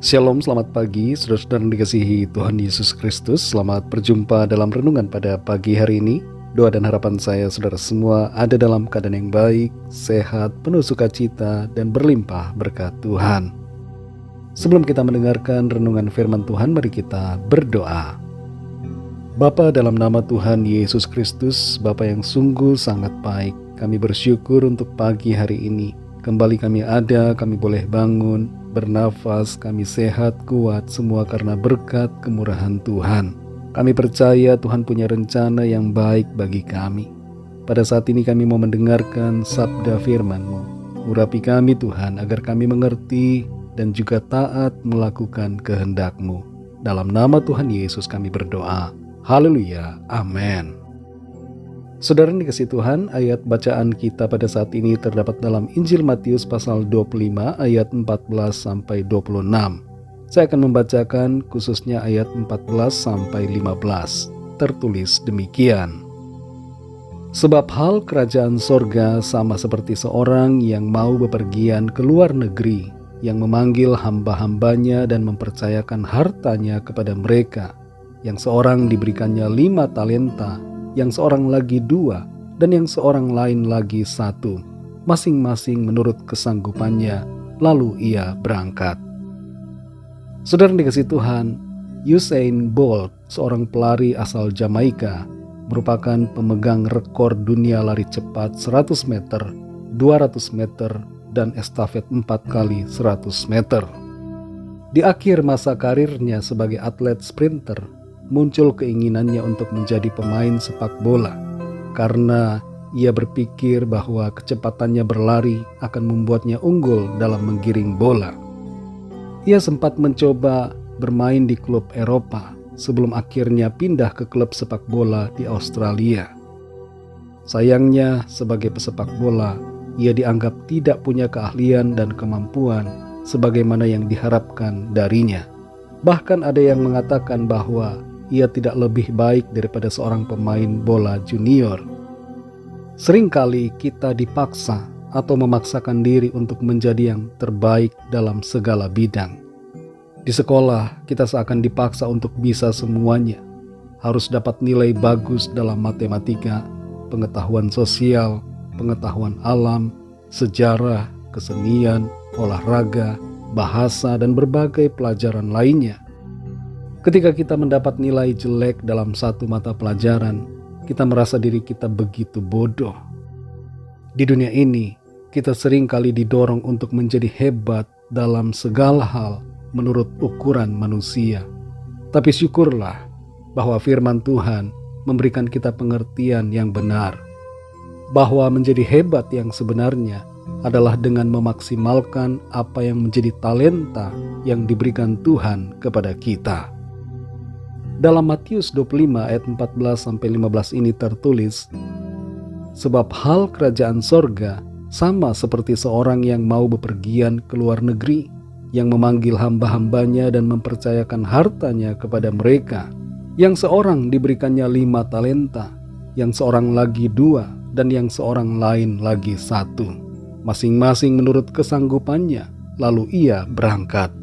Shalom, selamat pagi, saudara-saudara yang dikasihi Tuhan Yesus Kristus. Selamat berjumpa dalam renungan pada pagi hari ini. Doa dan harapan saya, saudara semua, ada dalam keadaan yang baik, sehat, penuh sukacita, dan berlimpah berkat Tuhan. Sebelum kita mendengarkan renungan firman Tuhan, mari kita berdoa. Bapa, dalam nama Tuhan Yesus Kristus, Bapa yang sungguh sangat baik, kami bersyukur untuk pagi hari ini. Kembali kami ada, kami boleh bangun, bernafas, kami sehat, kuat, semua karena berkat kemurahan Tuhan. Kami percaya Tuhan punya rencana yang baik bagi kami. Pada saat ini kami mau mendengarkan sabda firman-Mu. Urapi kami Tuhan agar kami mengerti dan juga taat melakukan kehendak-Mu. Dalam nama Tuhan Yesus kami berdoa. Haleluya, amin. Saudara yang dikasihi Tuhan, ayat bacaan kita pada saat ini terdapat dalam Injil Matius pasal 25 ayat 14 sampai 26. Saya akan membacakan khususnya ayat 14 sampai 15. Tertulis demikian. Sebab hal kerajaan sorga sama seperti seorang yang mau bepergian ke luar negeri, yang memanggil hamba-hambanya dan mempercayakan hartanya kepada mereka. Yang seorang diberikannya 5 talenta, yang seorang lagi 2, dan yang seorang lain lagi 1, masing-masing menurut kesanggupannya, lalu ia berangkat. Saudara yang dikasihi Tuhan, Usain Bolt, seorang pelari asal Jamaika, merupakan pemegang rekor dunia lari cepat 100 meter, 200 meter, dan estafet 4 kali 100 meter. Di akhir masa karirnya sebagai atlet sprinter, muncul keinginannya untuk menjadi pemain sepak bola karena ia berpikir bahwa kecepatannya berlari akan membuatnya unggul dalam menggiring bola. Ia sempat mencoba bermain di klub Eropa sebelum akhirnya pindah ke klub sepak bola di Australia. Sayangnya, sebagai pesepak bola, ia dianggap tidak punya keahlian dan kemampuan sebagaimana yang diharapkan darinya. Bahkan ada yang mengatakan bahwa ia tidak lebih baik daripada seorang pemain bola junior. Seringkali kita dipaksa atau memaksakan diri untuk menjadi yang terbaik dalam segala bidang. Di sekolah, kita seakan dipaksa untuk bisa semuanya. Harus dapat nilai bagus dalam matematika, pengetahuan sosial, pengetahuan alam, sejarah, kesenian, olahraga, bahasa, dan berbagai pelajaran lainnya. Ketika kita mendapat nilai jelek dalam satu mata pelajaran, kita merasa diri kita begitu bodoh. Di dunia ini, kita sering kali didorong untuk menjadi hebat dalam segala hal menurut ukuran manusia. Tapi syukurlah bahwa firman Tuhan memberikan kita pengertian yang benar, bahwa menjadi hebat yang sebenarnya adalah dengan memaksimalkan apa yang menjadi talenta yang diberikan Tuhan kepada kita. Dalam Matius 25 ayat 14-15 ini tertulis, sebab hal kerajaan sorga sama seperti seorang yang mau bepergian ke luar negeri, yang memanggil hamba-hambanya dan mempercayakan hartanya kepada mereka. Yang seorang diberikannya 5 talenta, yang seorang lagi 2, dan yang seorang lain lagi 1, masing-masing menurut kesanggupannya, lalu ia berangkat.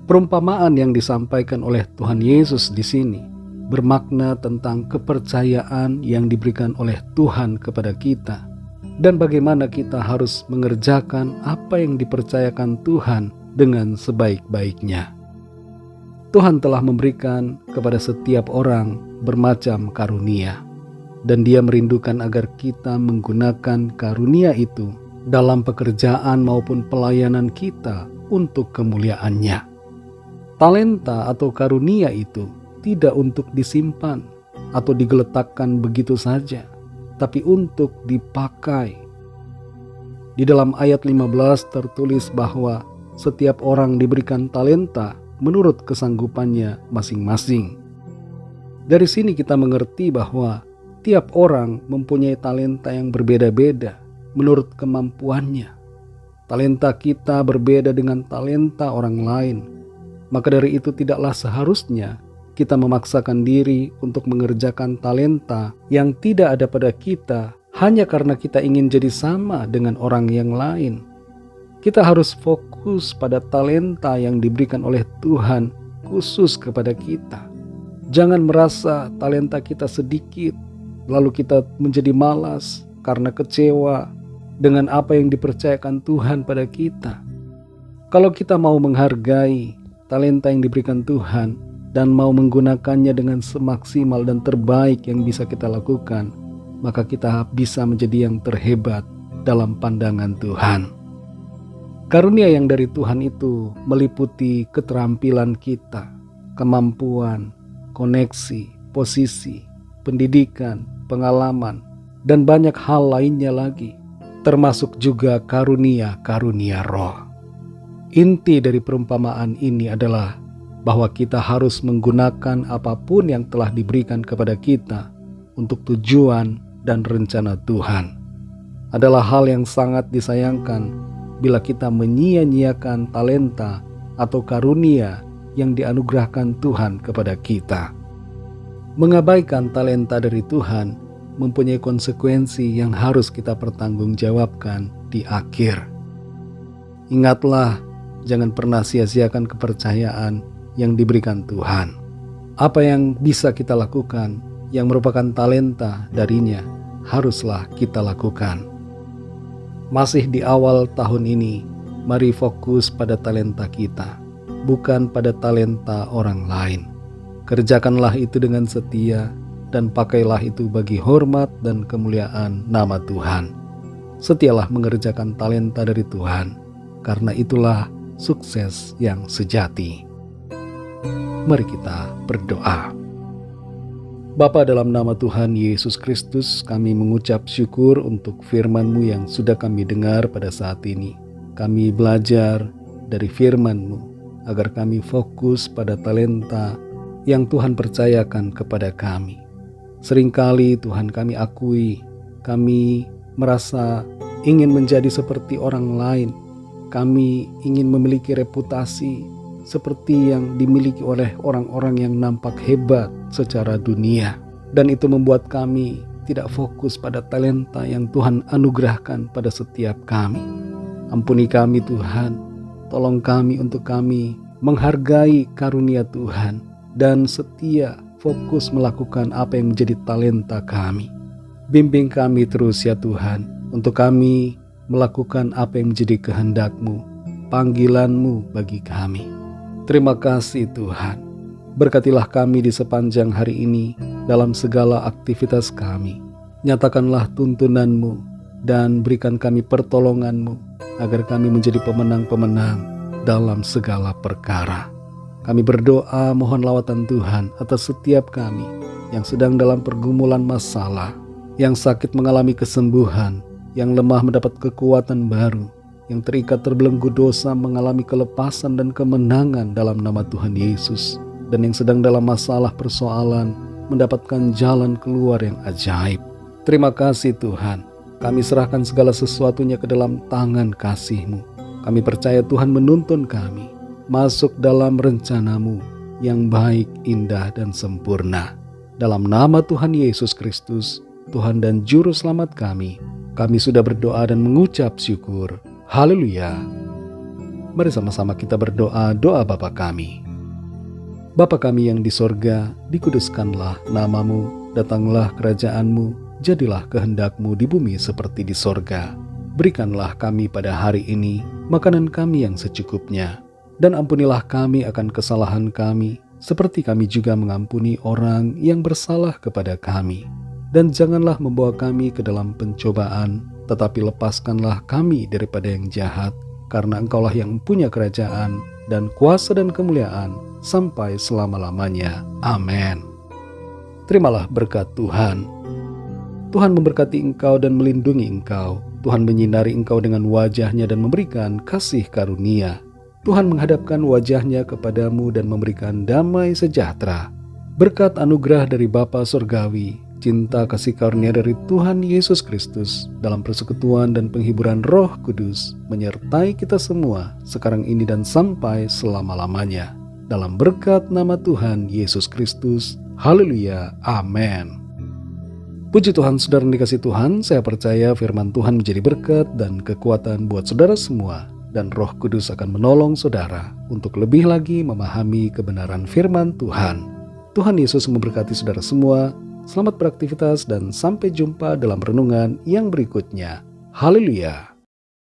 Perumpamaan yang disampaikan oleh Tuhan Yesus di sini bermakna tentang kepercayaan yang diberikan oleh Tuhan kepada kita dan bagaimana kita harus mengerjakan apa yang dipercayakan Tuhan dengan sebaik-baiknya. Tuhan telah memberikan kepada setiap orang bermacam karunia dan Dia merindukan agar kita menggunakan karunia itu dalam pekerjaan maupun pelayanan kita untuk kemuliaan-Nya. Talenta atau karunia itu tidak untuk disimpan atau digeletakkan begitu saja, tapi untuk dipakai. Di dalam ayat 15 tertulis bahwa setiap orang diberikan talenta menurut kesanggupannya masing-masing. Dari sini kita mengerti bahwa tiap orang mempunyai talenta yang berbeda-beda menurut kemampuannya. Talenta kita berbeda dengan talenta orang lain. Maka dari itu tidaklah seharusnya kita memaksakan diri untuk mengerjakan talenta yang tidak ada pada kita hanya karena kita ingin jadi sama dengan orang yang lain. Kita harus fokus pada talenta yang diberikan oleh Tuhan khusus kepada kita. Jangan merasa talenta kita sedikit, lalu kita menjadi malas karena kecewa dengan apa yang dipercayakan Tuhan pada kita. Kalau kita mau menghargai talenta yang diberikan Tuhan dan mau menggunakannya dengan semaksimal dan terbaik yang bisa kita lakukan, maka kita bisa menjadi yang terhebat dalam pandangan Tuhan. Karunia yang dari Tuhan itu meliputi keterampilan kita, kemampuan, koneksi, posisi, pendidikan, pengalaman, dan banyak hal lainnya lagi, termasuk juga karunia-karunia roh. Inti dari perumpamaan ini adalah bahwa kita harus menggunakan apapun yang telah diberikan kepada kita untuk tujuan dan rencana Tuhan. Adalah hal yang sangat disayangkan bila kita menyia-nyiakan talenta atau karunia yang dianugerahkan Tuhan kepada kita. Mengabaikan talenta dari Tuhan mempunyai konsekuensi yang harus kita pertanggungjawabkan di akhir. Ingatlah, jangan pernah sia-siakan kepercayaan yang diberikan Tuhan. Apa yang bisa kita lakukan yang merupakan talenta darinya haruslah kita lakukan. Masih di awal tahun ini, mari fokus pada talenta kita, bukan pada talenta orang lain. Kerjakanlah itu dengan setia dan pakailah itu bagi hormat dan kemuliaan nama Tuhan. Setialah mengerjakan talenta dari Tuhan, karena itulah sukses yang sejati. Mari kita berdoa. Bapa, dalam nama Tuhan Yesus Kristus, kami mengucap syukur untuk firman-Mu yang sudah kami dengar pada saat ini. Kami belajar dari firman-Mu agar kami fokus pada talenta yang Tuhan percayakan kepada kami. Seringkali Tuhan, kami akui, kami merasa ingin menjadi seperti orang lain. Kami ingin memiliki reputasi seperti yang dimiliki oleh orang-orang yang nampak hebat secara dunia. Dan itu membuat kami tidak fokus pada talenta yang Tuhan anugerahkan pada setiap kami. Ampuni kami Tuhan, tolong kami untuk kami menghargai karunia Tuhan dan setia fokus melakukan apa yang menjadi talenta kami. Bimbing kami terus ya Tuhan, untuk kami melakukan apa yang menjadi kehendak-Mu, panggilan-Mu bagi kami. Terima kasih Tuhan. Berkatilah kami di sepanjang hari ini dalam segala aktivitas kami. Nyatakanlah tuntunan-Mu dan berikan kami pertolongan-Mu agar kami menjadi pemenang-pemenang dalam segala perkara. Kami berdoa mohon lawatan Tuhan atas setiap kami yang sedang dalam pergumulan masalah, yang sakit mengalami kesembuhan, yang lemah mendapat kekuatan baru, yang terikat terbelenggu dosa mengalami kelepasan dan kemenangan dalam nama Tuhan Yesus, dan yang sedang dalam masalah persoalan mendapatkan jalan keluar yang ajaib. Terima kasih Tuhan, kami serahkan segala sesuatunya ke dalam tangan kasih-Mu. Kami percaya Tuhan menuntun kami masuk dalam rencana-Mu yang baik, indah, dan sempurna. Dalam nama Tuhan Yesus Kristus, Tuhan dan Juru Selamat kami sudah berdoa dan mengucap syukur. Haleluya. Mari sama-sama kita berdoa doa Bapa kami. Bapa kami yang di sorga, dikuduskanlah nama-Mu, datanglah kerajaan-Mu, jadilah kehendak-Mu di bumi seperti di sorga. Berikanlah kami pada hari ini makanan kami yang secukupnya, dan ampunilah kami akan kesalahan kami, seperti kami juga mengampuni orang yang bersalah kepada kami. Dan janganlah membawa kami ke dalam pencobaan, tetapi lepaskanlah kami daripada yang jahat, karena Engkaulah yang punya kerajaan dan kuasa dan kemuliaan sampai selama-lamanya. Amin. Terimalah berkat Tuhan. Tuhan memberkati engkau dan melindungi engkau. Tuhan menyinari engkau dengan wajah-Nya dan memberikan kasih karunia. Tuhan menghadapkan wajah-Nya kepadamu dan memberikan damai sejahtera. Berkat anugerah dari Bapa Surgawi, cinta kasih karunia dari Tuhan Yesus Kristus, dalam persekutuan dan penghiburan Roh Kudus menyertai kita semua sekarang ini dan sampai selama-lamanya. Dalam berkat nama Tuhan Yesus Kristus. Haleluya. Amin. Puji Tuhan, saudara yang dikasihi Tuhan, saya percaya firman Tuhan menjadi berkat dan kekuatan buat saudara semua dan Roh Kudus akan menolong saudara untuk lebih lagi memahami kebenaran firman Tuhan. Tuhan Yesus memberkati saudara semua. Selamat beraktivitas dan sampai jumpa dalam renungan yang berikutnya. Haleluya!